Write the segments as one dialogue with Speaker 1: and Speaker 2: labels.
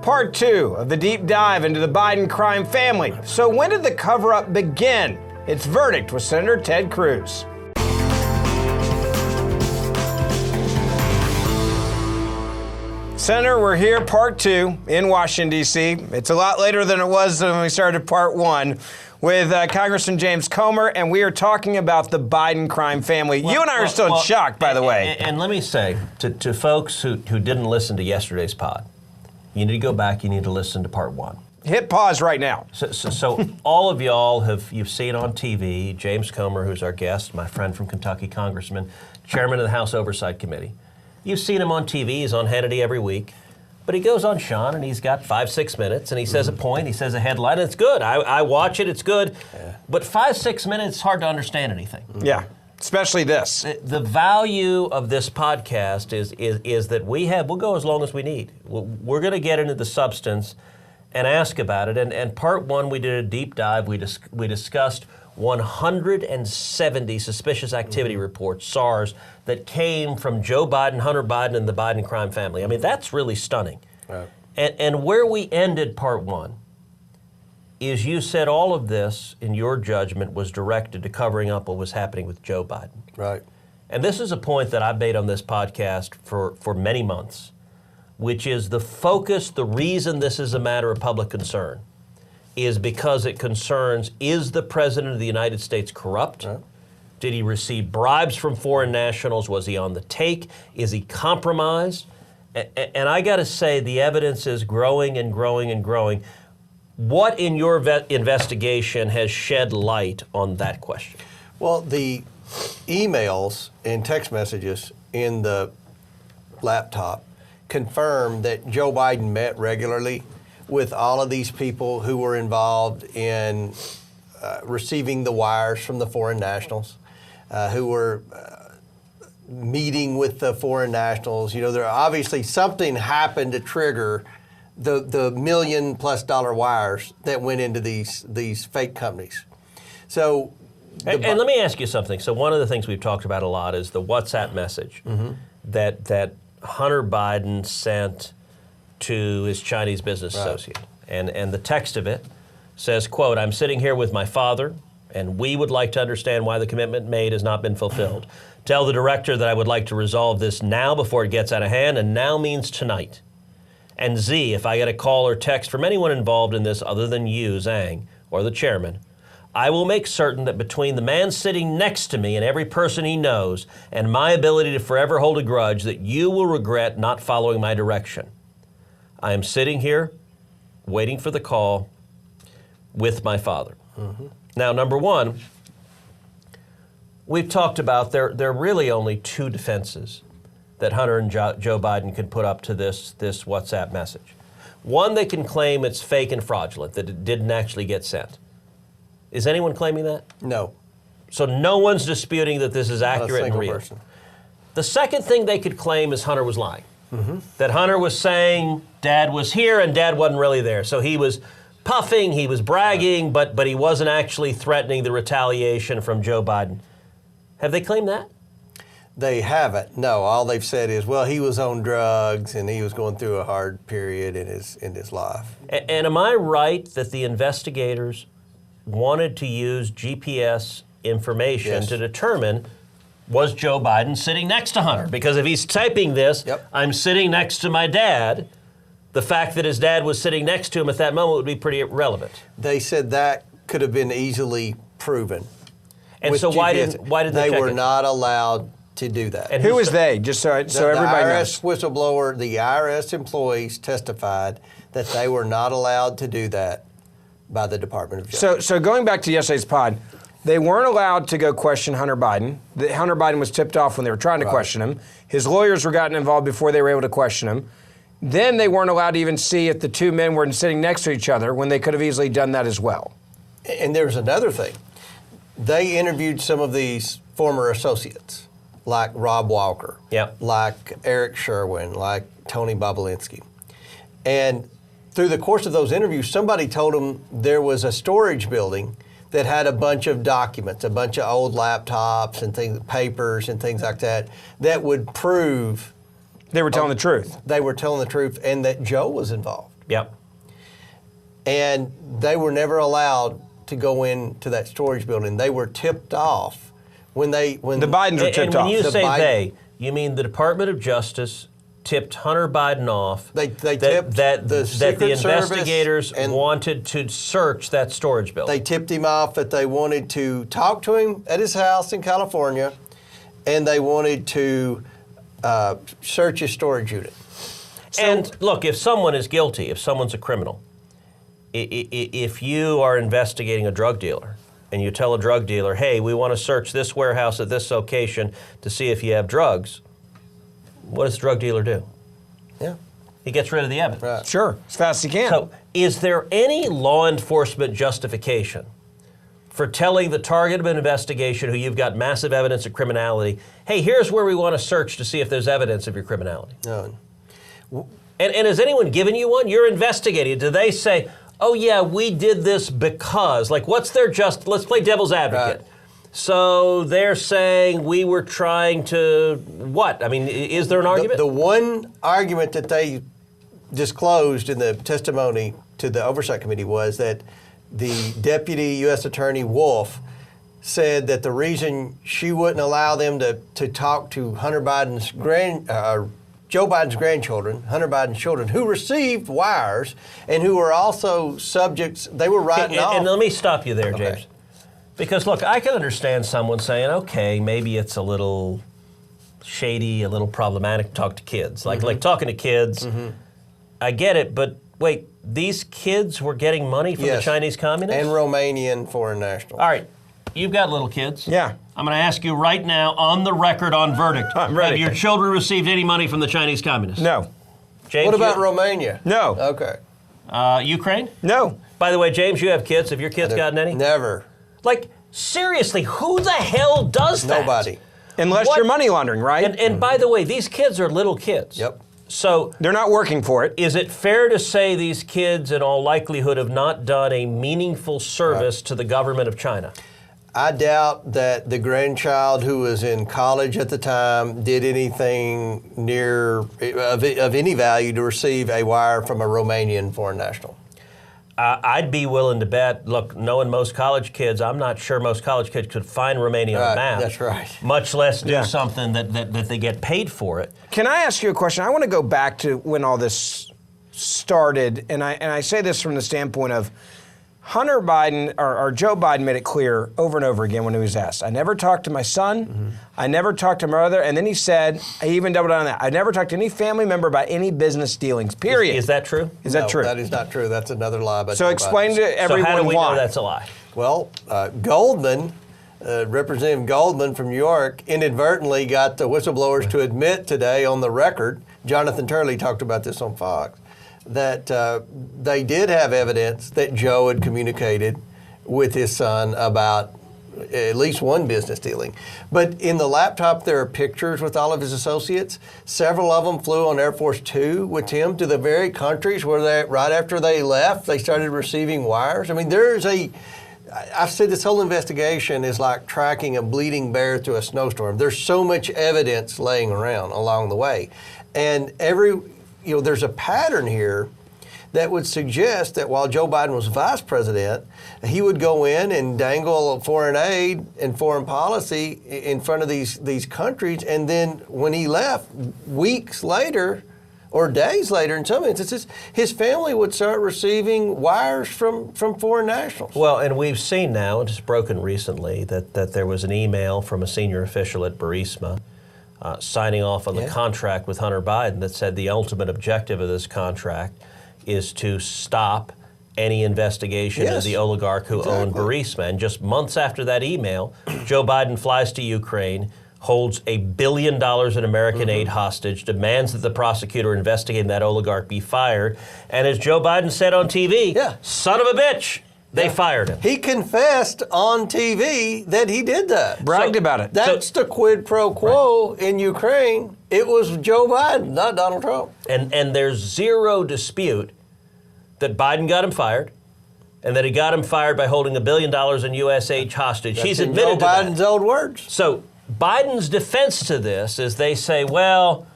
Speaker 1: Part 2 of the deep dive into the Biden crime family. So when did the cover-up begin? Its verdict with Senator Ted Cruz. Senator, we're here, Part 2 in Washington, D.C. It's a lot later than it was when we started Part 1 with Congressman James Comer, and we are talking about the Biden crime family. You and I are still in shock, by the way.
Speaker 2: And let me say to folks who didn't listen to yesterday's pod, you need to go back, you need to listen to Part 1.
Speaker 1: Hit pause right now.
Speaker 2: So all of y'all you've seen on TV, James Comer, who's our guest, my friend from Kentucky, Congressman, chairman of the House Oversight Committee. You've seen him on TV, he's on Hannity every week. But he goes on Sean and he's got 5-6 minutes and he says a point, he says a headline, and it's good. I watch it, it's good. Yeah. But 5-6 minutes, it's hard to understand anything.
Speaker 1: Yeah, especially this.
Speaker 2: The value of this podcast is that we'll go as long as we need. We're going to get into the substance and ask about it. And Part 1, we did a deep dive. We discussed 170 suspicious activity reports, SARS, that came from Joe Biden, Hunter Biden, and the Biden crime family. I mean, that's really stunning. Right. And where we ended Part 1 is you said all of this, in your judgment, was directed to covering up what was happening with Joe Biden.
Speaker 3: Right.
Speaker 2: And this is a point that I've made on this podcast for many months, which is the focus, the reason this is a matter of public concern is because it concerns, is the President of the United States corrupt? Right. Did he receive bribes from foreign nationals? Was he on the take? Is he compromised? And I got to say, the evidence is growing and growing and growing. What in your investigation has shed light on that question?
Speaker 3: Well, the emails and text messages in the laptop confirm that Joe Biden met regularly with all of these people who were involved in receiving the wires from the foreign nationals, who were meeting with the foreign nationals. You know, there obviously something happened to trigger the $1 million+ wires that went into these fake companies. So,
Speaker 2: and let me ask you something. So one of the things we've talked about a lot is the WhatsApp message that Hunter Biden sent to his Chinese business associate. And the text of it says, quote, "I'm sitting here with my father, and we would like to understand why the commitment made has not been fulfilled. Tell the director that I would like to resolve this now before it gets out of hand, and now means tonight. And Z, if I get a call or text from anyone involved in this other than you, Zhang, or the chairman, I will make certain that between the man sitting next to me and every person he knows, and my ability to forever hold a grudge, that you will regret not following my direction. I am sitting here waiting for the call with my father." Now, number one, we've talked about there are really only two defenses that Hunter and Joe Biden can put up to this WhatsApp message. One, they can claim it's fake and fraudulent, that it didn't actually get sent. Is anyone claiming that?
Speaker 3: No.
Speaker 2: So no one's disputing that this is accurate and real.
Speaker 3: Person.
Speaker 2: The second thing they could claim is Hunter was lying. That Hunter was saying Dad was here and Dad wasn't really there. So he was puffing, he was bragging, but he wasn't actually threatening the retaliation from Joe Biden. Have they claimed that?
Speaker 3: They haven't. No. All they've said is, well, he was on drugs and he was going through a hard period in his life.
Speaker 2: And am I right that the investigators wanted to use GPS information to determine, was Joe Biden sitting next to Hunter? Because if he's typing this, I'm sitting next to my dad, the fact that his dad was sitting next to him at that moment would be pretty relevant.
Speaker 3: They said that could have been easily proven.
Speaker 2: And so why did they
Speaker 3: were
Speaker 2: check
Speaker 3: not allowed to do that.
Speaker 1: And who was they? Just so everybody knows.
Speaker 3: The IRS whistleblower, the IRS employees testified that they were not allowed to do that by the Department of Justice.
Speaker 1: So going back to yesterday's pod, they weren't allowed to go question Hunter Biden. Hunter Biden was tipped off when they were trying to question him. His lawyers were gotten involved before they were able to question him. Then they weren't allowed to even see if the two men were sitting next to each other when they could have easily done that as well.
Speaker 3: And there's another thing. They interviewed some of these former associates, like Rob Walker, like Eric Sherwin, like Tony Bobulinski. And through the course of those interviews, somebody told them there was a storage building that had a bunch of documents, a bunch of old laptops and things, papers and things like that, that would prove
Speaker 1: They were telling the truth.
Speaker 3: They were telling the truth, and that Joe was involved.
Speaker 2: Yep.
Speaker 3: And they were never allowed to go into that storage building. They were tipped off when the
Speaker 1: Bidens were tipped
Speaker 2: and when
Speaker 1: off.
Speaker 2: you
Speaker 3: The
Speaker 2: say
Speaker 3: Biden-
Speaker 2: they, you mean the Department of Justice tipped Hunter Biden off
Speaker 3: They
Speaker 2: that,
Speaker 3: tipped
Speaker 2: that
Speaker 3: the
Speaker 2: the
Speaker 3: Secret Service
Speaker 2: investigators
Speaker 3: and-
Speaker 2: wanted to search that storage building.
Speaker 3: They tipped him off that they wanted to talk to him at his house in California, and they wanted to search his storage unit.
Speaker 2: And look, if someone is guilty, if someone's a criminal, if you are investigating a drug dealer and you tell a drug dealer, hey, we want to search this warehouse at this location to see if you have drugs, what does the drug dealer do?
Speaker 3: Yeah.
Speaker 2: He gets rid of the evidence.
Speaker 3: Right.
Speaker 1: Sure, as fast as he can.
Speaker 2: So, is there any law enforcement justification for telling the target of an investigation who you've got massive evidence of criminality, hey, here's where we want to search to see if there's evidence of your criminality?
Speaker 3: No.
Speaker 2: And has anyone given you one? You're investigating. Do they say, oh yeah, we did this because, like, what's their let's play devil's advocate.
Speaker 3: Right.
Speaker 2: So they're saying we were trying to, what? I mean, is there an argument?
Speaker 3: The one argument that they disclosed in the testimony to the Oversight Committee was that the Deputy U.S. Attorney Wolf said that the reason she wouldn't allow them to talk to Hunter Biden's Joe Biden's grandchildren, Hunter Biden's children, who received wires and who were also subjects, they were writing off.
Speaker 2: And let me stop you there,
Speaker 3: Okay.
Speaker 2: James. Because, look, I can understand someone saying, okay, maybe it's a little shady, a little problematic to talk to kids. Like talking to kids, I get it, but wait, these kids were getting money from the
Speaker 3: Yes.
Speaker 2: Chinese communists?
Speaker 3: And Romanian foreign nationals.
Speaker 2: All right, you've got little kids.
Speaker 1: Yeah.
Speaker 2: I'm going to ask you right now, on the record, on verdict.
Speaker 1: I'm ready.
Speaker 2: Have your children received any money from the Chinese communists?
Speaker 1: No.
Speaker 2: James,
Speaker 3: What about Romania?
Speaker 1: No.
Speaker 3: Okay.
Speaker 2: Ukraine?
Speaker 1: No.
Speaker 2: By the way, James, you have kids. Have your kids gotten any?
Speaker 3: Never.
Speaker 2: Like, seriously, who the hell does that?
Speaker 3: Nobody.
Speaker 1: Unless
Speaker 2: What?
Speaker 1: you're money laundering, right?
Speaker 2: And by the way, these kids are little kids.
Speaker 3: Yep.
Speaker 2: So
Speaker 1: They're not working for it.
Speaker 2: is it fair to say these kids in all likelihood have not done a meaningful service to the government of China?
Speaker 3: I doubt that the grandchild who was in college at the time did anything near of any value to receive a wire from a Romanian foreign national.
Speaker 2: I'd be willing to bet, look, knowing most college kids, I'm not sure most college kids could find Romania on
Speaker 3: Right,
Speaker 2: the map.
Speaker 3: that's right.
Speaker 2: Much less do
Speaker 1: Yeah.
Speaker 2: something that they get paid for it.
Speaker 1: Can I ask you a question? I want to go back to when all this started, and I say this from the standpoint of Hunter Biden, or Joe Biden made it clear over and over again when he was asked, I never talked to my son, I never talked to my mother, and then he said, he even doubled down on that, I never talked to any family member about any business dealings, period.
Speaker 2: Is that true?
Speaker 1: Is that
Speaker 3: No,
Speaker 1: true?
Speaker 3: That is not true. That's another lie. By
Speaker 1: So
Speaker 3: Joe
Speaker 1: explain
Speaker 3: Biden.
Speaker 1: to everyone
Speaker 2: so how do we
Speaker 1: why.
Speaker 2: know that's a lie?
Speaker 3: Well, Goldman, Representative Goldman from New York, inadvertently got the whistleblowers to admit today on the record, Jonathan Turley talked about this on Fox, that they did have evidence that Joe had communicated with his son about at least one business dealing. But in the laptop, there are pictures with all of his associates. Several of them flew on Air Force Two with him to the very countries where they, right after they left, they started receiving wires. I mean, I've said this whole investigation is like tracking a bleeding bear through a snowstorm. There's so much evidence laying around along the way. And there's a pattern here that would suggest that while Joe Biden was vice president, he would go in and dangle foreign aid and foreign policy in front of these countries, and then when he left, weeks later, or days later in some instances, his family would start receiving wires from foreign nationals.
Speaker 2: Well, and we've seen now, it's broken recently, that there was an email from a senior official at Burisma signing off on the contract with Hunter Biden that said the ultimate objective of this contract is to stop any investigation of the oligarch who owned Burisma. And just months after that email, Joe Biden flies to Ukraine, holds $1 billion in American aid hostage, demands that the prosecutor investigating that oligarch be fired. And as Joe Biden said on TV, son of a bitch, they fired him.
Speaker 3: He confessed on TV that he did that.
Speaker 1: Bragged about it.
Speaker 3: That's the quid pro quo in Ukraine. It was Joe Biden, not Donald Trump.
Speaker 2: And there's zero dispute that Biden got him fired, and that he got him fired by holding $1 billion in U.S. aid hostage.
Speaker 3: That's
Speaker 2: He's
Speaker 3: in
Speaker 2: admitted
Speaker 3: Joe
Speaker 2: to
Speaker 3: Biden's
Speaker 2: that.
Speaker 3: own words.
Speaker 2: So Biden's defense to this is they say, well,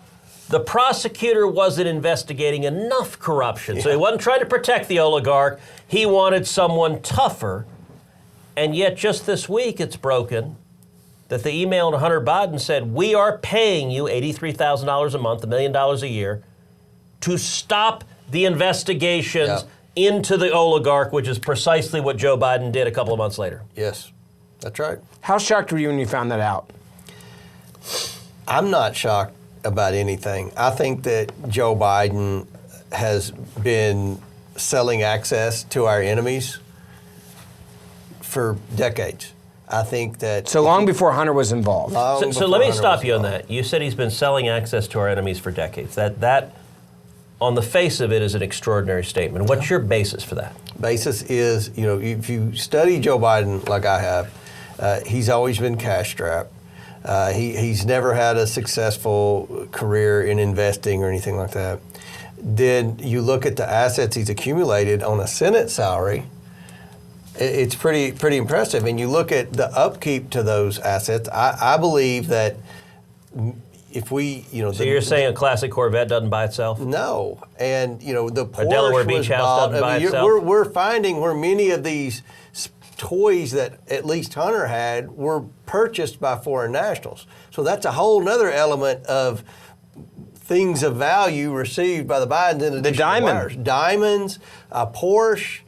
Speaker 2: the prosecutor wasn't investigating enough corruption. So he wasn't trying to protect the oligarch. He wanted someone tougher. And yet just this week it's broken that the email to Hunter Biden said, we are paying you $83,000 a month, $1 million a year, to stop the investigations into the oligarch, which is precisely what Joe Biden did a couple of months later.
Speaker 3: Yes, that's right.
Speaker 1: How shocked were you when you found that out?
Speaker 3: I'm not shocked about anything. I think that Joe Biden has been selling access to our enemies for decades. I think that...
Speaker 1: So long before Hunter was involved.
Speaker 2: So let me stop you on that. You said he's been selling access to our enemies for decades. That on the face of it, is an extraordinary statement. What's your basis for that?
Speaker 3: Basis is, if you study Joe Biden like I have, he's always been cash-strapped. He's never had a successful career in investing or anything like that. Then you look at the assets he's accumulated on a Senate salary, it's pretty impressive. And you look at the upkeep to those assets, I believe that if we,
Speaker 2: So you're saying a classic Corvette doesn't buy itself?
Speaker 3: No. And, the Porsche
Speaker 2: Delaware Beach
Speaker 3: was
Speaker 2: house
Speaker 3: bought.
Speaker 2: doesn't buy itself?
Speaker 3: We're finding where many of these toys that at least Hunter had were purchased by foreign nationals. So that's a whole nother element of things of value received by the Bidens in addition
Speaker 1: The diamond.
Speaker 3: to wires. Diamonds, a Porsche,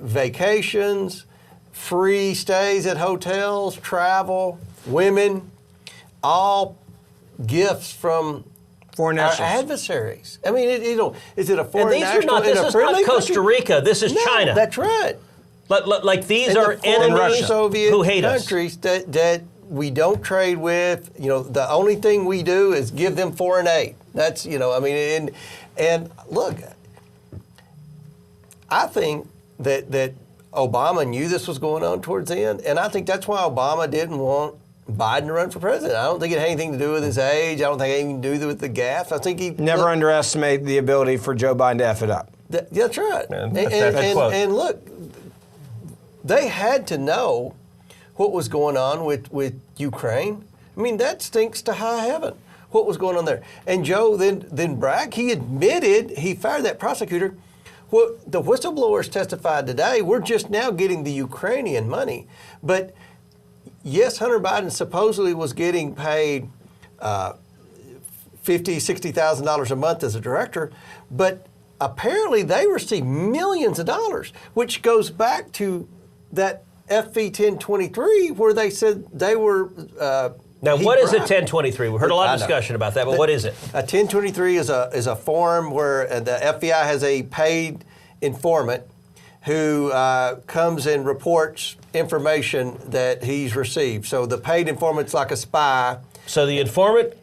Speaker 3: vacations, free stays at hotels, travel, women, all gifts from
Speaker 1: Foreign
Speaker 3: our
Speaker 1: nationals.
Speaker 3: adversaries. I mean, is it a foreign
Speaker 2: And these are
Speaker 3: national
Speaker 2: not, this
Speaker 3: in a
Speaker 2: is
Speaker 3: friendly
Speaker 2: not Costa
Speaker 3: country?
Speaker 2: Rica, this is
Speaker 3: No,
Speaker 2: China.
Speaker 3: That's right.
Speaker 2: Like these
Speaker 3: And
Speaker 2: are
Speaker 3: the former
Speaker 2: enemies
Speaker 3: Soviet
Speaker 2: who hate us.
Speaker 3: countries that we don't trade with. The only thing we do is give them foreign aid. That's and look, I think that Obama knew this was going on towards the end, and I think that's why Obama didn't want Biden to run for president. I don't think it had anything to do with his age. I don't think it had anything to do with the gaffes. I think he
Speaker 1: Never underestimate the ability for Joe Biden to F it up.
Speaker 3: That's right.
Speaker 2: And
Speaker 3: look, they had to know what was going on with Ukraine. I mean, that stinks to high heaven, what was going on there. And Joe then bragged. He admitted he fired that prosecutor. What the whistleblowers testified today, we're just now getting the Ukrainian money. But yes, Hunter Biden supposedly was getting paid $50,000, $60,000 a month as a director, but apparently they received millions of dollars, which goes back to that FV1023 where they said they were.
Speaker 2: Now, what is a 1023? We heard a lot of discussion about that, but what is it?
Speaker 3: A 1023 is a form where the FBI has a paid informant who comes and reports information that he's received. So the paid informant's like a spy.
Speaker 2: So the informant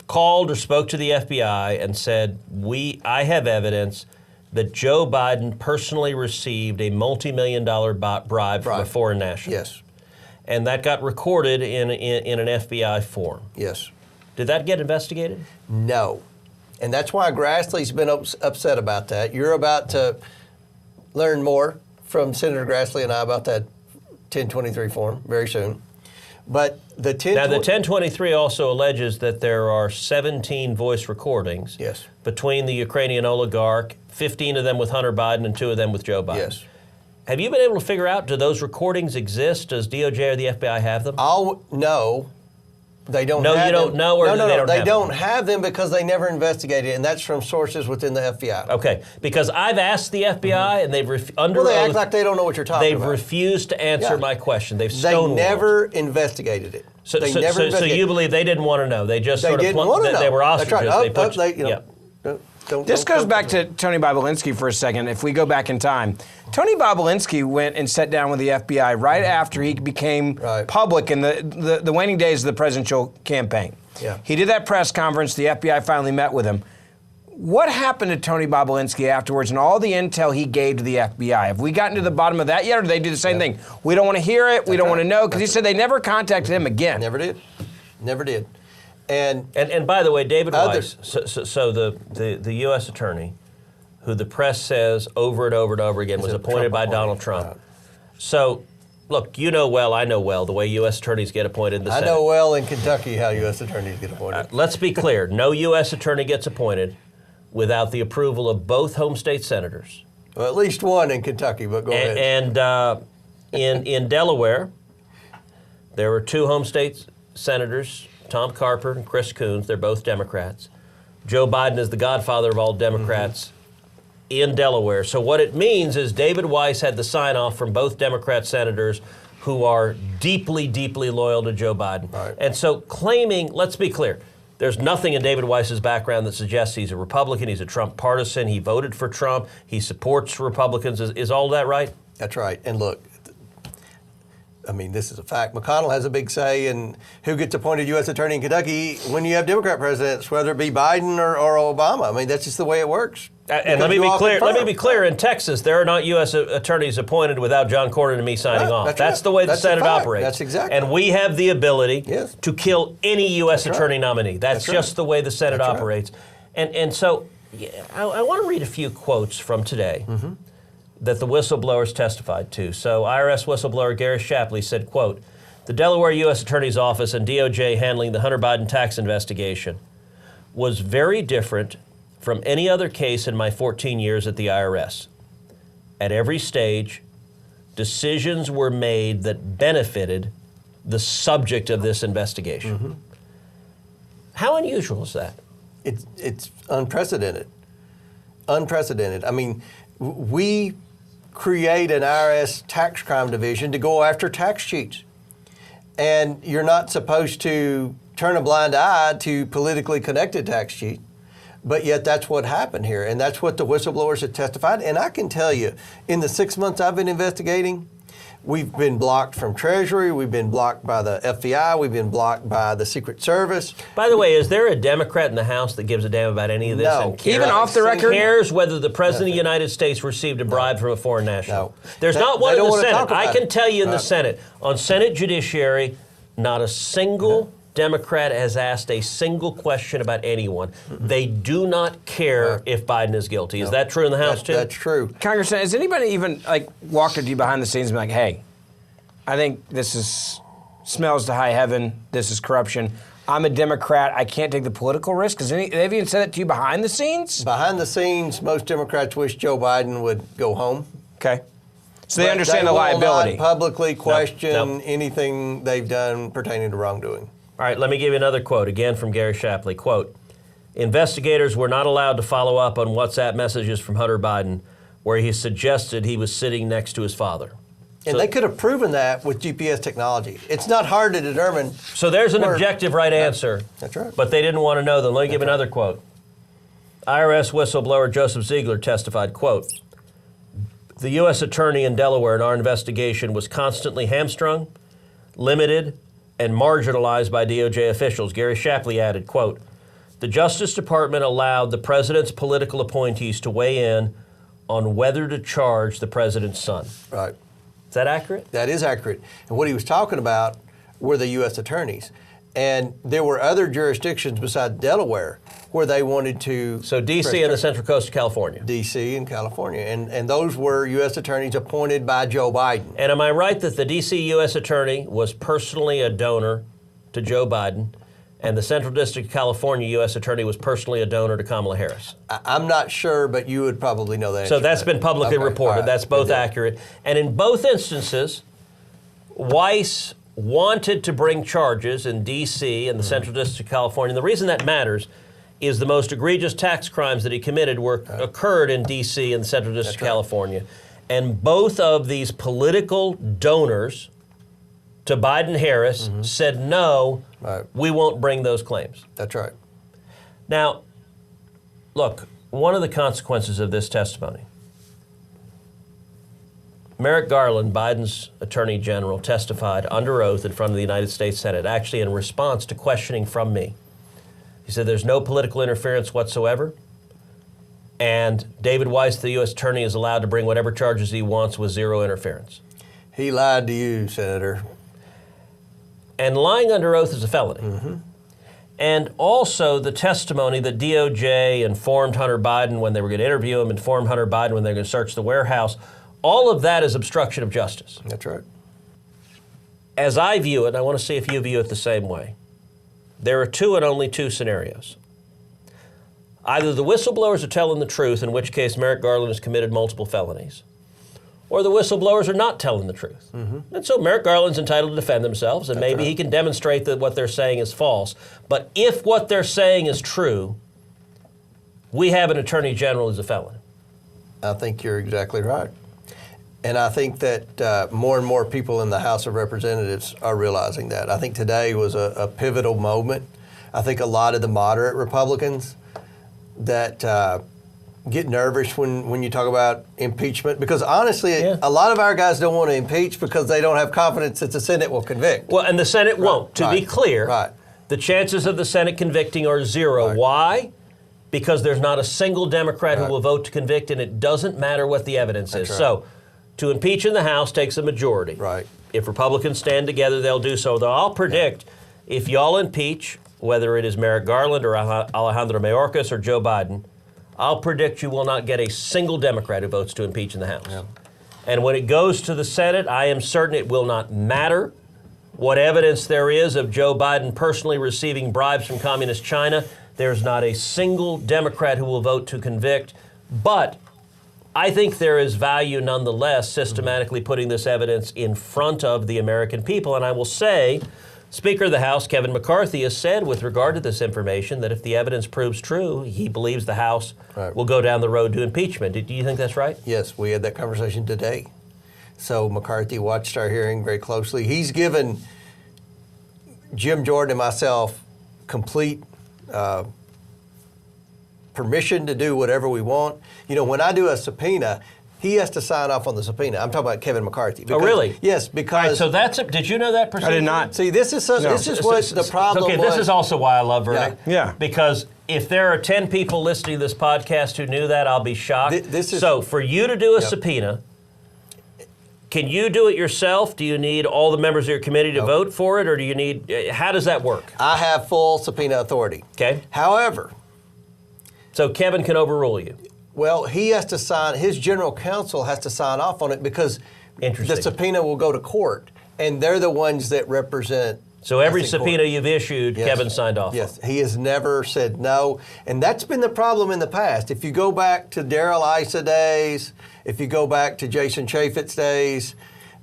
Speaker 2: called or spoke to the FBI and said, I have evidence that Joe Biden personally received a multi-million-dollar bribe from a foreign national.
Speaker 3: Yes.
Speaker 2: And that got recorded in an FBI form.
Speaker 3: Yes.
Speaker 2: Did that get investigated?
Speaker 3: No. And that's why Grassley's been upset about that. You're about to learn more from Senator Grassley and I about that 1023 form very soon. But the
Speaker 2: 1023 also alleges that there are 17 voice recordings between the Ukrainian oligarch, 15 of them with Hunter Biden and 2 of them with Joe Biden.
Speaker 3: Yes.
Speaker 2: Have you been able to figure out, do those recordings exist? Does DOJ or the FBI have them?
Speaker 3: No. They don't
Speaker 2: No,
Speaker 3: have
Speaker 2: you don't
Speaker 3: them.
Speaker 2: know, or
Speaker 3: no,
Speaker 2: they don't have
Speaker 3: they
Speaker 2: them?
Speaker 3: don't have them because they never investigated it, and that's from sources within the FBI.
Speaker 2: Okay, because I've asked the FBI, and they've under
Speaker 3: they
Speaker 2: oath,
Speaker 3: act like they don't know what you're talking about.
Speaker 2: They've refused to answer my question. They've stonewalled.
Speaker 3: They never investigated it.
Speaker 2: So you believe they didn't want to know? They just sort of
Speaker 3: didn't want to know.
Speaker 2: They were ostriches.
Speaker 3: That's right.
Speaker 1: This goes back to Tony Bobulinski for a second. If we go back in time, Tony Bobulinski went and sat down with the FBI right after he became public in the waning days of the presidential campaign.
Speaker 3: Yeah.
Speaker 1: He did that press conference. The FBI finally met with him. What happened to Tony Bobulinski afterwards and all the intel he gave to the FBI? Have we gotten to the bottom of that yet, or do they do the same thing? We don't want to hear it. We don't want to know, because he said they never contacted him again.
Speaker 3: Never did. Never did.
Speaker 2: And by the way, David Weiss, so the U.S. attorney, who the press says over and over and over again was appointed by Donald Trump. So look, you know well, I know well, the way U.S. attorneys get appointed in the Senate.
Speaker 3: I know well in Kentucky how U.S. attorneys get appointed.
Speaker 2: Let's be clear. No U.S. attorney gets appointed without the approval of both home state senators.
Speaker 3: Well, at least one in Kentucky, but go ahead.
Speaker 2: And in Delaware, there were 2 home state senators, Tom Carper and Chris Coons. They're both Democrats. Joe Biden is the godfather of all Democrats in Delaware. So what it means is David Weiss had the sign-off from both Democrat senators who are deeply, deeply loyal to Joe Biden.
Speaker 3: Right.
Speaker 2: And so claiming, let's be clear, there's nothing in David Weiss's background that suggests he's a Republican, he's a Trump partisan, he voted for Trump, he supports Republicans. Is all that right?
Speaker 3: That's right. And look, I mean, this is a fact. McConnell has a big say in who gets appointed U.S. attorney in Kentucky when you have Democrat presidents, whether it be Biden or Obama. I mean, that's just the way it works.
Speaker 2: And let me be clear. Let me be clear. In Texas, there are not U.S. attorneys appointed without John Cornyn and me signing off. That's the way the Senate operates.
Speaker 3: That's exactly.
Speaker 2: And we have the ability to kill any U.S. attorney nominee. That's just the way the Senate operates. And so, I want to read a few quotes from today that the whistleblowers testified to. So, IRS whistleblower Gary Shapley said, quote, "The Delaware U.S. Attorney's Office and DOJ handling the Hunter Biden tax investigation was very different from any other case in my 14 years at the IRS. At every stage, decisions were made that benefited the subject of this investigation." How unusual is that?
Speaker 3: It's unprecedented. Unprecedented. I mean, we create an IRS tax crime division to go after tax cheats. And you're not supposed to turn a blind eye to politically connected tax cheats. But yet that's what happened here. And that's what the whistleblowers have testified. And I can tell you, in the 6 months I've been investigating, we've been blocked from Treasury, we've been blocked by the FBI, we've been blocked by the Secret Service.
Speaker 2: By the way, is there a Democrat in the House that gives a damn about any of this?
Speaker 3: No.
Speaker 2: And cares,
Speaker 1: Even off the record?
Speaker 2: Cares whether the President of the United States received a bribe from a foreign national?
Speaker 3: No.
Speaker 2: There's not one in the Senate. I can
Speaker 3: it.
Speaker 2: tell you in the Senate, on Senate Judiciary, not a single Democrat has asked a single question about anyone. They do not care if Biden is guilty. Is that true in the House too?
Speaker 3: That's true.
Speaker 1: Congressman, has anybody even walked with you behind the scenes and been like, hey, I think smells to high heaven, this is corruption. I'm a Democrat, I can't take the political risk? They've even said it to you behind the scenes?
Speaker 3: Behind the scenes, most Democrats wish Joe Biden would go home.
Speaker 1: Okay. So they understand the liability.
Speaker 3: They will not publicly question anything they've done pertaining to wrongdoing.
Speaker 2: All right, let me give you another quote, again from Gary Shapley. Quote, "Investigators were not allowed to follow up on WhatsApp messages from Hunter Biden where he suggested he was sitting next to his father."
Speaker 3: And they could have proven that with GPS technology. It's not hard to determine.
Speaker 2: So there's an objective right answer.
Speaker 3: That's right.
Speaker 2: But they didn't want to know them. Let me give another quote. IRS whistleblower Joseph Ziegler testified, quote, "The U.S. attorney in Delaware in our investigation was constantly hamstrung, limited, and marginalized by DOJ officials." Gary Shapley added, quote, "The Justice Department allowed the president's political appointees to weigh in on whether to charge the president's son."
Speaker 3: Right.
Speaker 2: Is that accurate?
Speaker 3: That is accurate. And what he was talking about were the U.S. attorneys. And there were other jurisdictions besides Delaware where they wanted to.
Speaker 2: So D.C. and the Central Coast of California.
Speaker 3: D.C. and California. And those were U.S. attorneys appointed by Joe Biden.
Speaker 2: And am I right that the D.C. U.S. attorney was personally a donor to Joe Biden, and the Central District of California U.S. attorney was personally a donor to Kamala Harris?
Speaker 3: I'm not sure, but you would probably know that.
Speaker 2: So that's been publicly reported.
Speaker 3: Right.
Speaker 2: That's both accurate. And in both instances, Weiss wanted to bring charges in D.C. and the Central District of California. And the reason that matters is the most egregious tax crimes that he committed occurred in D.C. and the Central District of California. And both of these political donors to Biden-Harris said, no, we won't bring those claims.
Speaker 3: That's right.
Speaker 2: Now, look, one of the consequences of this testimony, Merrick Garland, Biden's Attorney General, testified under oath in front of the United States Senate, actually in response to questioning from me. He said there's no political interference whatsoever, and David Weiss, the U.S. Attorney, is allowed to bring whatever charges he wants with zero interference.
Speaker 3: He lied to you, Senator.
Speaker 2: And lying under oath is a felony. And also the testimony that DOJ informed Hunter Biden when they were going to interview him, informed Hunter Biden when they were going to search the warehouse, all of that is obstruction of justice.
Speaker 3: That's right.
Speaker 2: as I view it, I want to see if you view it the same way. There are two and only two scenarios. Either the whistleblowers are telling the truth, in which case Merrick Garland has committed multiple felonies, or the whistleblowers are not telling the truth. And so Merrick Garland's entitled to defend themselves, and maybe he can demonstrate that what they're saying is false. But if what they're saying is true, we have an attorney general who's a felon.
Speaker 3: I think you're exactly right. And I think that more and more people in the House of Representatives are realizing that. I think today was a pivotal moment. I think a lot of the moderate Republicans that get nervous when you talk about impeachment, because honestly, a lot of our guys don't want to impeach because they don't have confidence that the Senate will convict.
Speaker 2: Well, and the Senate won't. To be clear, the chances of the Senate convicting are zero. Why? Because there's not a single Democrat who will vote to convict, and it doesn't matter what the evidence is. So, to impeach in the House takes a majority. If Republicans stand together, they'll do so. Though I'll predict, if y'all impeach, whether it is Merrick Garland or Alejandro Mayorkas or Joe Biden, I'll predict you will not get a single Democrat who votes to impeach in the House. And when it goes to the Senate, I am certain it will not matter what evidence there is of Joe Biden personally receiving bribes from communist China. There's not a single Democrat who will vote to convict. But I think there is value nonetheless systematically putting this evidence in front of the American people. And I will say, Speaker of the House, Kevin McCarthy, has said with regard to this information that if the evidence proves true, he believes the House will go down the road to impeachment. Do you think that's right?
Speaker 3: Yes, we had that conversation today. So McCarthy watched our hearing very closely. He's given Jim Jordan and myself complete permission to do whatever we want. You know, when I do a subpoena, he has to sign off on the subpoena. I'm talking about Kevin McCarthy.
Speaker 2: Oh, really?
Speaker 3: Yes, because...
Speaker 2: All right, so did you know that procedure?
Speaker 1: I did not.
Speaker 3: See, this is what the problem was.
Speaker 2: Okay, this is also why I love Verdict.
Speaker 1: Yeah.
Speaker 2: Because if there are 10 people listening to this podcast who knew that, I'll be shocked. So for you to do a subpoena, can you do it yourself? Do you need all the members of your committee to vote for it, or do you need... How does that work?
Speaker 3: I have full subpoena authority.
Speaker 2: Okay.
Speaker 3: However...
Speaker 2: So Kevin can overrule you?
Speaker 3: Well, he has to sign, his general counsel has to sign off on it because the subpoena will go to court, and they're the ones that represent.
Speaker 2: So every subpoena you've issued, Kevin signed off on?
Speaker 3: Yes, he has never said no, and that's been the problem in the past. If you go back to Darrell Issa days, if you go back to Jason Chaffetz's days,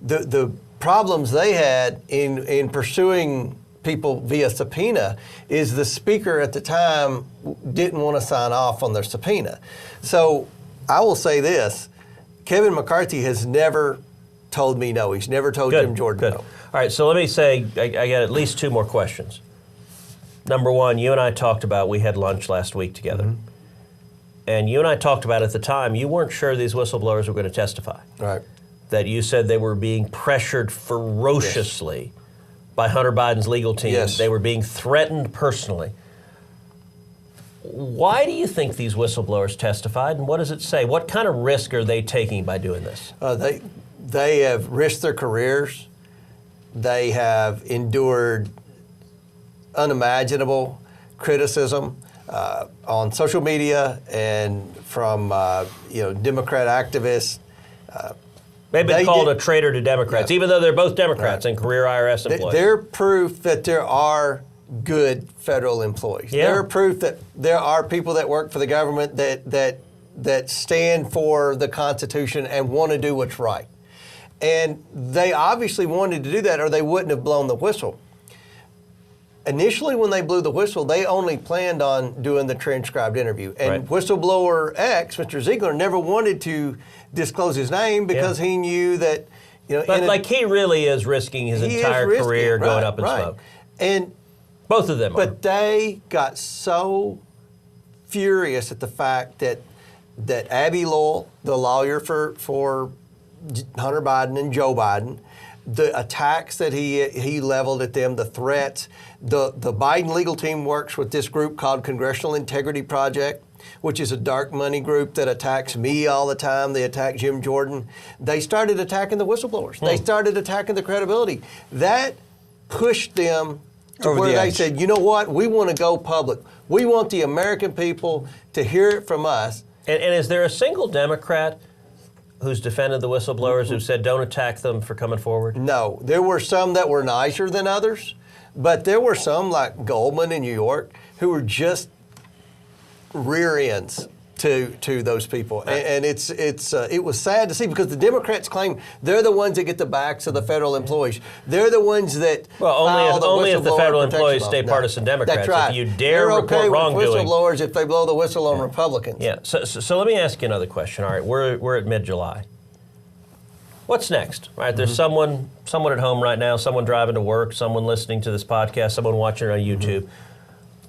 Speaker 3: the problems they had in pursuing people via subpoena is the speaker at the time didn't want to sign off on their subpoena. So I will say this, Kevin McCarthy has never told me no. He's never told Jim Jordan no.
Speaker 2: All right, so let me say, I got at least two more questions. Number one, you and I talked about, we had lunch last week together. And you and I talked about at the time, you weren't sure these whistleblowers were going to testify.
Speaker 3: Right.
Speaker 2: That you said they were being pressured ferociously by Hunter Biden's legal team. They were being threatened personally. Why do you think these whistleblowers testified, and what does it say? What kind of risk are they taking by doing this?
Speaker 3: They have risked their careers. They have endured unimaginable criticism on social media and from Democrat activists.
Speaker 2: They've been called a traitor to Democrats, even though they're both Democrats and career IRS employees.
Speaker 3: They're proof that there are good federal employees. They're proof that there are people that work for the government that stand for the Constitution and want to do what's right. And they obviously wanted to do that, or they wouldn't have blown the whistle. Initially, when they blew the whistle, they only planned on doing the transcribed interview. And whistleblower X, Mr. Ziegler, never wanted to disclose his name because he knew that,
Speaker 2: But he really is risking his entire career going up in smoke.
Speaker 3: And
Speaker 2: both of them are.
Speaker 3: But they got so furious at the fact that Abby Lowell, the lawyer for Hunter Biden and Joe Biden, the attacks that he leveled at them, the threats. The Biden legal team works with this group called Congressional Integrity Project, which is a dark money group that attacks me all the time. They attack Jim Jordan. They started attacking the whistleblowers. They started attacking the credibility. That pushed them to where they said, you know what, we want to go public. We want the American people to hear it from us.
Speaker 2: And is there a single Democrat who's defended the whistleblowers, who said don't attack them for coming forward?
Speaker 3: No, there were some that were nicer than others, but there were some like Goldman in New York who were just rear ends to those people, and it was sad to see because the Democrats claim they're the ones that get the backs of the federal employees. They're the ones that
Speaker 2: only if the federal employees stay partisan Democrats.
Speaker 3: That's right.
Speaker 2: If you dare
Speaker 3: they're
Speaker 2: report
Speaker 3: okay
Speaker 2: wrongdoing,
Speaker 3: with whistleblowers if they blow the whistle on Republicans.
Speaker 2: Yeah. So let me ask you another question. All right, we're at mid-July. What's next? Right, there's someone at home right now, someone driving to work, someone listening to this podcast, someone watching it on YouTube.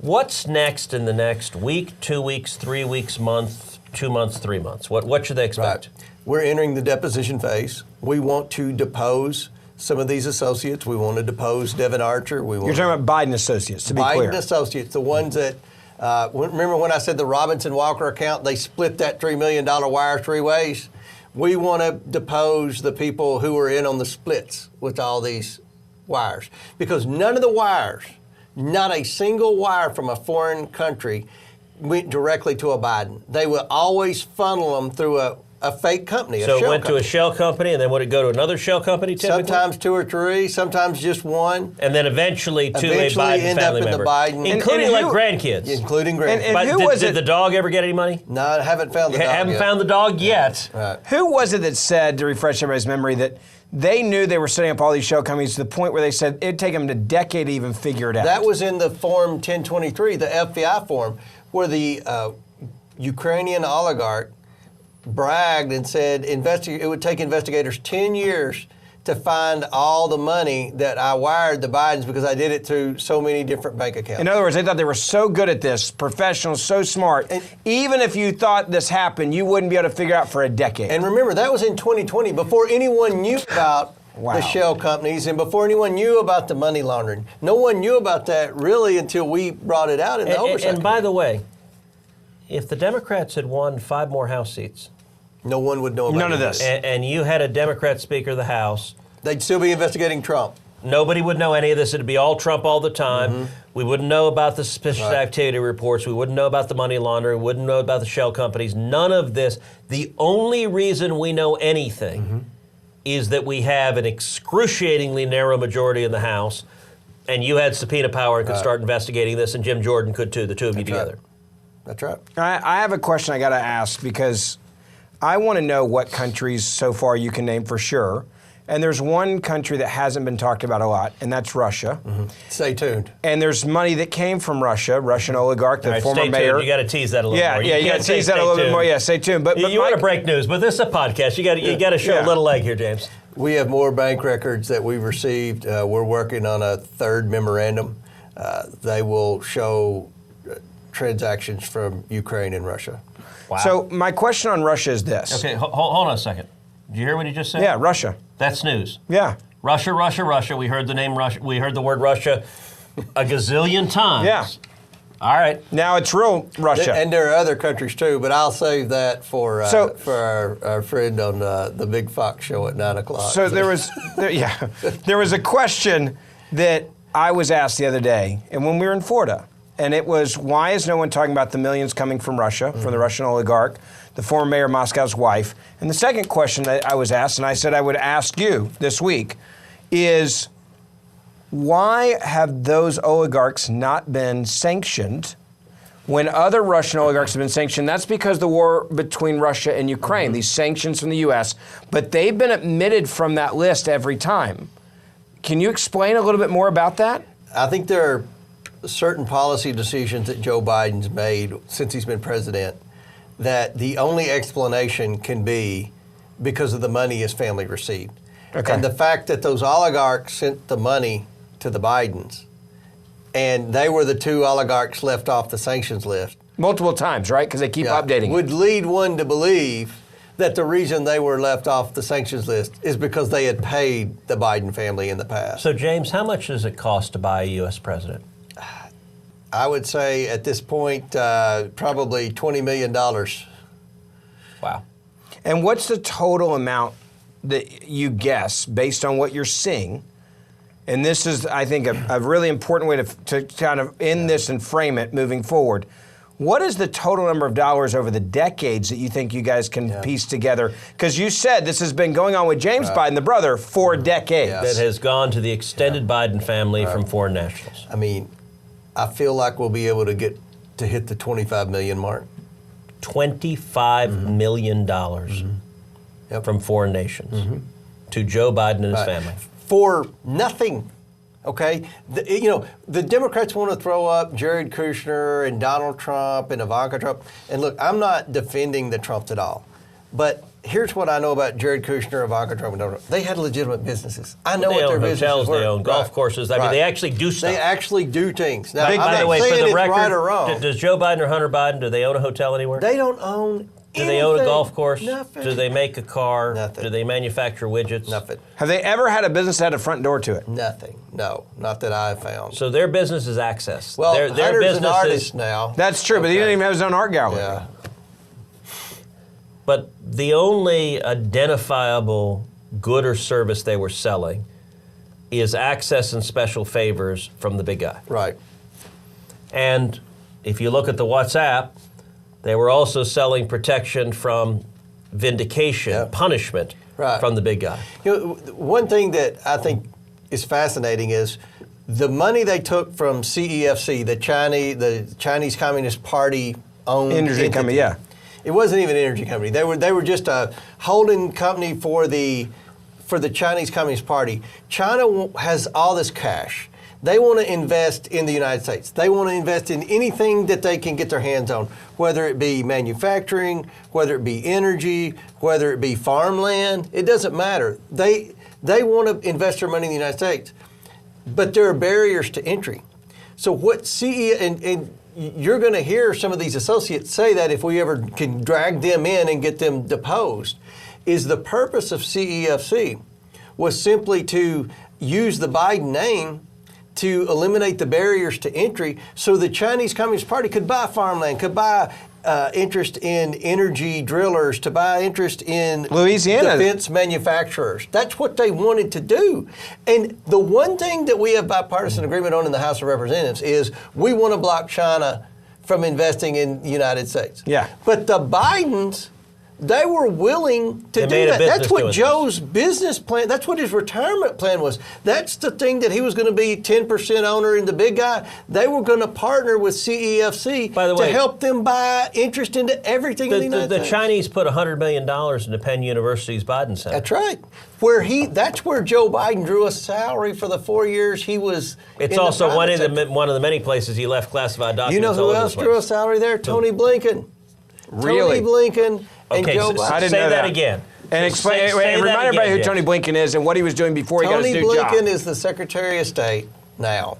Speaker 2: What's next in the next week, 2 weeks, 3 weeks, month, 2 months, 3 months? What should they expect?
Speaker 3: Right. We're entering the deposition phase. We want to depose some of these associates. We want to depose Devin Archer.
Speaker 1: You're talking about Biden associates, to be clear.
Speaker 3: Biden associates, the ones that, remember when I said the Robinson Walker account, they split that $3 million wire 3 ways? We want to depose the people who were in on the splits with all these wires. Because none of the wires, not a single wire from a foreign country went directly to a Biden. They would always funnel them through a fake company,
Speaker 2: So it went to a shell company, and then would it go to another shell company typically?
Speaker 3: Sometimes 2 or 3, sometimes just one.
Speaker 2: And then eventually to a Biden
Speaker 3: end
Speaker 2: family
Speaker 3: up in
Speaker 2: member.
Speaker 3: the Biden.
Speaker 2: Including
Speaker 1: And
Speaker 2: like
Speaker 1: who-
Speaker 2: grandkids.
Speaker 3: Including grandkids.
Speaker 1: And
Speaker 2: But
Speaker 1: who was
Speaker 2: did
Speaker 1: it?
Speaker 2: the dog ever get any money?
Speaker 3: No, I haven't found the dog
Speaker 2: Haven't
Speaker 3: yet.
Speaker 2: found the dog yet.
Speaker 3: Right.
Speaker 1: Who was it that said, to refresh everybody's memory, that they knew they were setting up all these shell companies to the point where they said it'd take them a decade to even figure it out?
Speaker 3: That was in the Form 1023, the FBI form, where the Ukrainian oligarch bragged and said it would take investigators 10 years to find all the money that I wired the Bidens because I did it through so many different bank accounts.
Speaker 1: In other words, they thought they were so good at this, professionals, so smart.
Speaker 3: And
Speaker 1: even if you thought this happened, you wouldn't be able to figure it out for a decade.
Speaker 3: And remember, that was in 2020, before anyone knew about the shell companies and before anyone knew about the money laundering. No one knew about that really until we brought it out in the Oversight
Speaker 2: And by the way, if the Democrats had won 5 more House seats,
Speaker 3: no one would know about
Speaker 1: None of
Speaker 3: it.
Speaker 1: this.
Speaker 2: and you had a Democrat Speaker of the House,
Speaker 3: They'd still be investigating Trump.
Speaker 2: nobody would know any of this. It'd be all Trump all the time. We wouldn't know about the suspicious activity reports. We wouldn't know about the money laundering. We wouldn't know about the shell companies. None of this. The only reason we know anything is that we have an excruciatingly narrow majority in the House, and you had subpoena power and could start investigating this, and Jim Jordan could too, the two of you together.
Speaker 3: That's right.
Speaker 1: I have a question I got to ask because I want to know what countries so far you can name for sure. And there's one country that hasn't been talked about a lot, and that's Russia.
Speaker 3: Stay tuned.
Speaker 1: And there's money that came from Russia, Russian oligarch, the
Speaker 2: All right,
Speaker 1: former
Speaker 2: stay
Speaker 1: mayor.
Speaker 2: tuned. You got to tease that a little more.
Speaker 1: Yeah, you got
Speaker 2: can't
Speaker 1: to
Speaker 2: say
Speaker 1: tease that
Speaker 2: stay
Speaker 1: a little bit
Speaker 2: tuned.
Speaker 1: more. Yeah, stay tuned. But
Speaker 2: You want to break news, but this is a podcast. You got to show a little leg here, James.
Speaker 3: We have more bank records that we've received. We're working on a 3rd memorandum. They will show transactions from Ukraine and Russia.
Speaker 2: Wow.
Speaker 1: So my question on Russia is this.
Speaker 2: Okay, hold on a second. Did you hear what he just said?
Speaker 1: Yeah, Russia.
Speaker 2: That's news.
Speaker 1: Yeah.
Speaker 2: Russia, Russia, Russia. We heard the name Russia. We heard the word Russia a gazillion times.
Speaker 1: Yeah.
Speaker 2: All right.
Speaker 1: Now it's real Russia.
Speaker 3: And there are other countries too, but I'll save that for our friend on the Big Fox show at 9 o'clock.
Speaker 1: So there was a question that I was asked the other day, and when we were in Florida, and it was, why is no one talking about the millions coming from Russia, from the Russian oligarch, the former mayor of Moscow's wife? And the second question that I was asked, and I said I would ask you this week, is why have those oligarchs not been sanctioned when other Russian oligarchs have been sanctioned? That's because the war between Russia and Ukraine, these sanctions from the U.S., but they've been omitted from that list every time. Can you explain a little bit more about that?
Speaker 3: I think there are certain policy decisions that Joe Biden's made since he's been president that the only explanation can be because of the money his family received.
Speaker 1: Okay.
Speaker 3: And the fact that those oligarchs sent the money to the Bidens, and they were the 2 oligarchs left off the sanctions list.
Speaker 1: Multiple times, right? Because they keep updating it.
Speaker 3: Would lead one to believe that the reason they were left off the sanctions list is because they had paid the Biden family in the past.
Speaker 2: So, James, how much does it cost to buy a U.S. president?
Speaker 3: I would say at this point, probably $20 million.
Speaker 2: Wow.
Speaker 1: And what's the total amount that you guess based on what you're seeing? And this is, I think, a really important way to kind of end this and frame it moving forward. What is the total number of dollars over the decades that you think you guys can piece together? Because you said this has been going on with James Biden, the brother, for decades.
Speaker 2: That has gone to the extended Biden family from foreign nationals.
Speaker 3: I mean, I feel like we'll be able to hit the 25 million mark.
Speaker 2: $25 million from foreign nations to Joe Biden and his family.
Speaker 3: For nothing. Okay, the Democrats want to throw up Jared Kushner and Donald Trump and Ivanka Trump. And look, I'm not defending the Trumps at all, but here's what I know about Jared Kushner, Ivanka Trump, and Donald Trump. They had legitimate businesses. I know what their businesses
Speaker 2: hotels,
Speaker 3: were.
Speaker 2: they own golf courses. I mean, they actually do stuff.
Speaker 3: They actually do things. Now,
Speaker 2: By
Speaker 3: I'm
Speaker 2: the way,
Speaker 3: not
Speaker 2: for
Speaker 3: saying
Speaker 2: the
Speaker 3: it's
Speaker 2: record,
Speaker 3: right or wrong.
Speaker 2: does Joe Biden or Hunter Biden, do they own a hotel anywhere?
Speaker 3: They don't own.
Speaker 2: Do they own a golf course?
Speaker 3: Nothing.
Speaker 2: Do they make a car?
Speaker 3: Nothing.
Speaker 2: Do they manufacture widgets?
Speaker 3: Nothing.
Speaker 1: Have they ever had a business that had a front door to it?
Speaker 3: Nothing. No, not that I've found.
Speaker 2: So their business is access.
Speaker 3: Well,
Speaker 2: their
Speaker 3: Hunter's
Speaker 2: business
Speaker 3: an artist now.
Speaker 1: That's true, but he didn't even have his own art gallery.
Speaker 3: Yeah.
Speaker 2: But the only identifiable good or service they were selling is access and special favors from the big guy.
Speaker 3: Right.
Speaker 2: And if you look at the WhatsApp, they were also selling protection from vindication, punishment from the big guy.
Speaker 3: One thing that I think is fascinating is the money they took from CEFC, the Chinese Communist Party owned
Speaker 1: Energy company, yeah.
Speaker 3: It wasn't even an energy company. They were just a holding company for the Chinese Communist Party. China has all this cash. They want to invest in the United States. They want to invest in anything that they can get their hands on, whether it be manufacturing, whether it be energy, whether it be farmland. It doesn't matter. They want to invest their money in the United States, but there are barriers to entry. So what and you're going to hear some of these associates say that if we ever can drag them in and get them deposed, is the purpose of CEFC was simply to use the Biden name to eliminate the barriers to entry so the Chinese Communist Party could buy farmland, could buy interest in energy drillers, to buy interest in
Speaker 1: Louisiana
Speaker 3: defense manufacturers. That's what they wanted to do. And the one thing that we have bipartisan agreement on in the House of Representatives is we want to block China from investing in the United States.
Speaker 1: Yeah.
Speaker 3: But the Bidens, they were willing to do that. That's what Joe's business plan, that's what his retirement plan was. That's the thing that he was going to be 10% owner in the big guy. They were going to partner with CEFC to help them buy interest into everything in the United States.
Speaker 2: The Chinese put $100 million into Penn University's Biden Center.
Speaker 3: That's right. That's where Joe Biden drew a salary for the 4 years he was
Speaker 2: It's
Speaker 3: in
Speaker 2: also
Speaker 3: the
Speaker 2: one
Speaker 3: sector.
Speaker 2: of the many places he left classified documents.
Speaker 3: You know who else drew a salary there? Tony Blinken.
Speaker 1: Really?
Speaker 3: Tony Blinken and Joe Biden.
Speaker 1: I didn't
Speaker 2: say
Speaker 1: know
Speaker 2: that again.
Speaker 1: And explain. Remind everybody who Tony Blinken is and what he was doing before he got his new job.
Speaker 3: Tony Blinken is the Secretary of State now,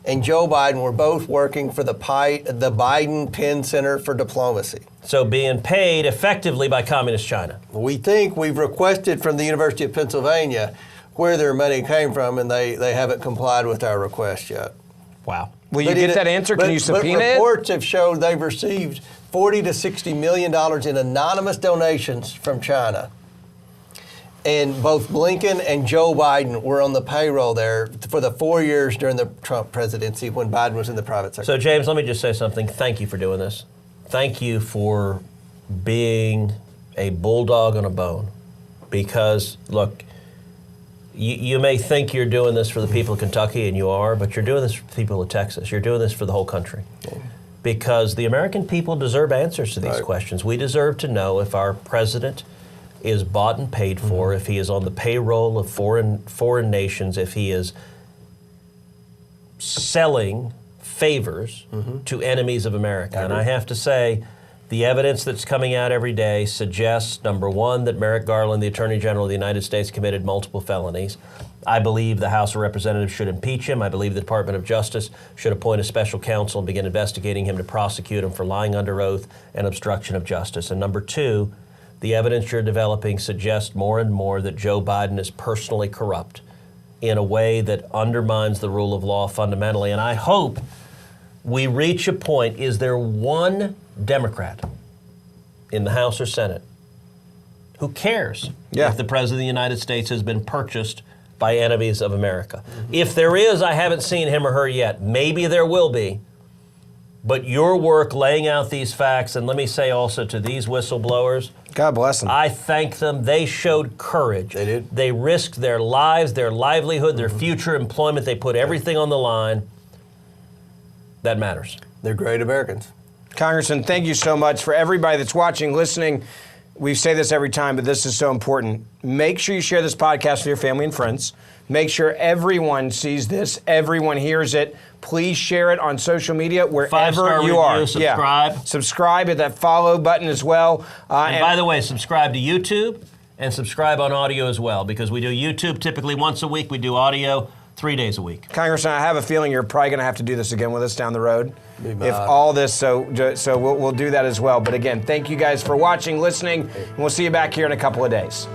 Speaker 3: and Joe Biden were both working for the Biden Penn Center for Diplomacy.
Speaker 2: So being paid effectively by Communist China.
Speaker 3: We've requested from the University of Pennsylvania where their money came from, and they haven't complied with our request yet.
Speaker 2: Wow.
Speaker 1: Will you get that answer? Can you subpoena
Speaker 3: but
Speaker 1: it?
Speaker 3: Reports have showed they've received $40 to $60 million in anonymous donations from China. And both Blinken and Joe Biden were on the payroll there for the 4 years during the Trump presidency when Biden was in the private sector.
Speaker 2: So, James, let me just say something. Thank you for doing this. Thank you for being a bulldog on a bone. Because, look, you may think you're doing this for the people of Kentucky, and you are, but you're doing this for the people of Texas. You're doing this for the whole country. Okay. Because the American people deserve answers to these questions. We deserve to know if our president is bought and paid for, if he is on the payroll of foreign nations, if he is selling favors to enemies of America. And I have to say, the evidence that's coming out every day suggests, number one, that Merrick Garland, the Attorney General of the United States, committed multiple felonies. I believe the House of Representatives should impeach him. I believe the Department of Justice should appoint a special counsel and begin investigating him to prosecute him for lying under oath and obstruction of justice. And number two, the evidence you're developing suggests more and more that Joe Biden is personally corrupt in a way that undermines the rule of law fundamentally. And I hope we reach a point, is there one Democrat in the House or Senate who cares if the President of the United States has been purchased by enemies of America? If there is, I haven't seen him or her yet. Maybe there will be. But your work laying out these facts, and let me say also to these whistleblowers,
Speaker 1: God bless them.
Speaker 2: I thank them. They showed courage.
Speaker 3: They did.
Speaker 2: They risked their lives, their livelihood, their future employment. They put everything on the line. That matters.
Speaker 3: They're great Americans.
Speaker 1: Congressman, thank you so much. For everybody that's watching, listening, we say this every time, but this is so important. Make sure you share this podcast with your family and friends. Make sure everyone sees this, everyone hears it. Please share it on social media wherever
Speaker 2: 5-star
Speaker 1: you
Speaker 2: review,
Speaker 1: are.
Speaker 2: subscribe.
Speaker 1: Yeah. Subscribe, hit that follow button as well.
Speaker 2: And by the way, subscribe to YouTube and subscribe on audio as well, because we do YouTube typically once a week. We do audio 3 days a week.
Speaker 1: Congressman, I have a feeling you're probably going to have to do this again with us down the road.
Speaker 3: Maybe
Speaker 1: If
Speaker 3: not.
Speaker 1: all this, so we'll do that as well. But again, thank you guys for watching, listening, and we'll see you back here in a couple of days.